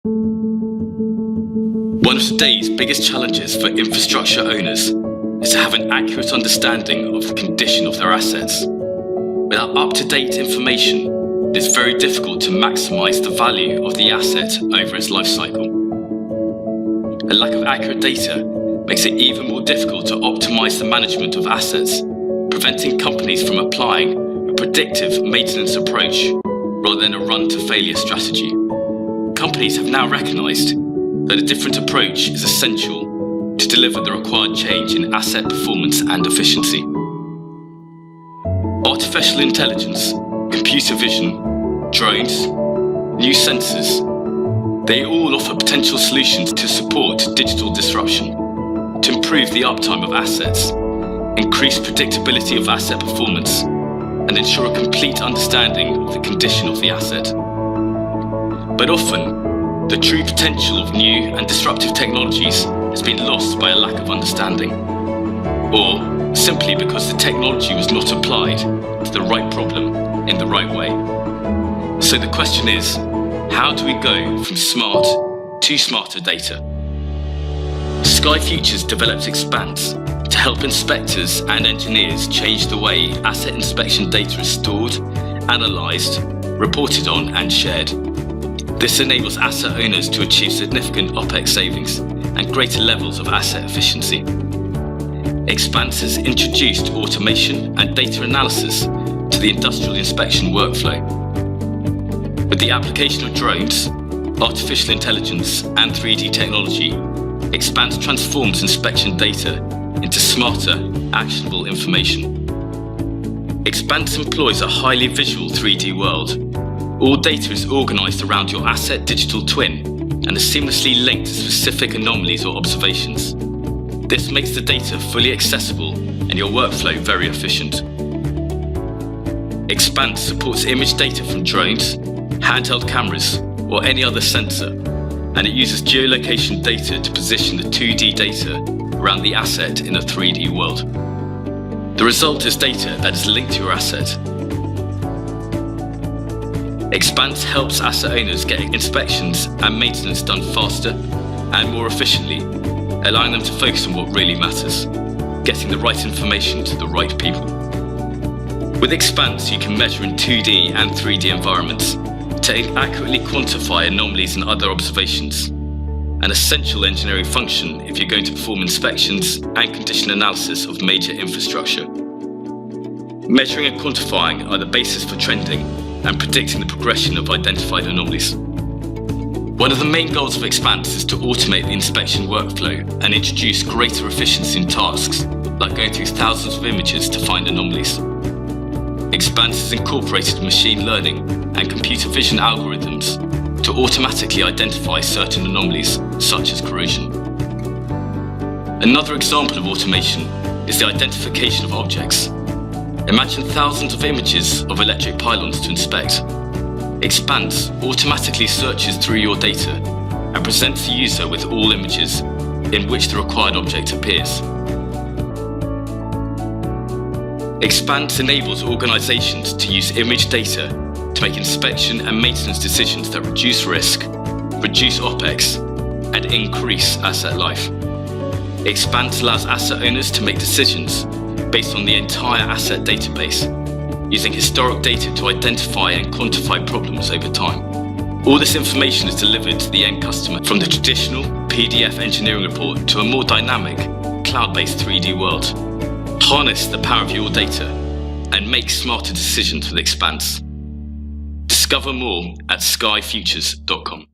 One of today's biggest challenges for infrastructure owners is to have an accurate understanding of the condition of their assets. Without up-to-date information, it is very difficult to maximize the value of the asset over its life cycle. A lack of accurate data makes it even more difficult to optimize the management of assets, preventing companies from applying a predictive maintenance approach rather than a run-to-failure strategy. Companies have now recognized that a different approach is essential to deliver the required change in asset performance and efficiency. Artificial intelligence, computer vision, drones, new sensors, they all offer potential solutions to support digital disruption, to improve the uptime of assets, increase predictability of asset performance, and ensure a complete understanding of the condition of the asset. But often, the true potential of new and disruptive technologies has been lost by a lack of understanding, or simply because the technology was not applied to the right problem in the right way. So the question is, how do we go from smart to smarter data? Sky Futures developed Expanse to help inspectors and engineers change the way asset inspection data is stored, analysed, reported on and shared. This enables asset owners to achieve significant OPEX savings and greater levels of asset efficiency. Expanse has introduced automation and data analysis to the industrial inspection workflow. With the application of drones, artificial intelligence and 3D technology, Expanse transforms inspection data into smarter, actionable information. Expanse employs a highly visual 3D world. All data is organised around your asset digital twin and is seamlessly linked to specific anomalies or observations. This makes the data fully accessible and your workflow very efficient. Expanse supports image data from drones, handheld cameras, or any other sensor, and it uses geolocation data to position the 2D data around the asset in a 3D world. The result is data that is linked to your asset. Expanse helps asset owners get inspections and maintenance done faster and more efficiently, allowing them to focus on what really matters, getting the right information to the right people. With Expanse, you can measure in 2D and 3D environments to accurately quantify anomalies and other observations, an essential engineering function if you're going to perform inspections and condition analysis of major infrastructure. Measuring and quantifying are the basis for trending and predicting the progression of identified anomalies. One of the main goals of Expanse is to automate the inspection workflow and introduce greater efficiency in tasks, like going through thousands of images to find anomalies. Expanse has incorporated machine learning and computer vision algorithms to automatically identify certain anomalies, such as corrosion. Another example of automation is the identification of objects. Imagine thousands of images of electric pylons to inspect. Expanse automatically searches through your data and presents the user with all images in which the required object appears. Expanse enables organizations to use image data to make inspection and maintenance decisions that reduce risk, reduce OPEX, and increase asset life. Expanse allows asset owners to make decisions based on the entire asset database, using historic data to identify and quantify problems over time. All this information is delivered to the end customer from the traditional PDF engineering report to a more dynamic, cloud-based 3D world. Harness the power of your data and make smarter decisions with Expanse. Discover more at skyfutures.com.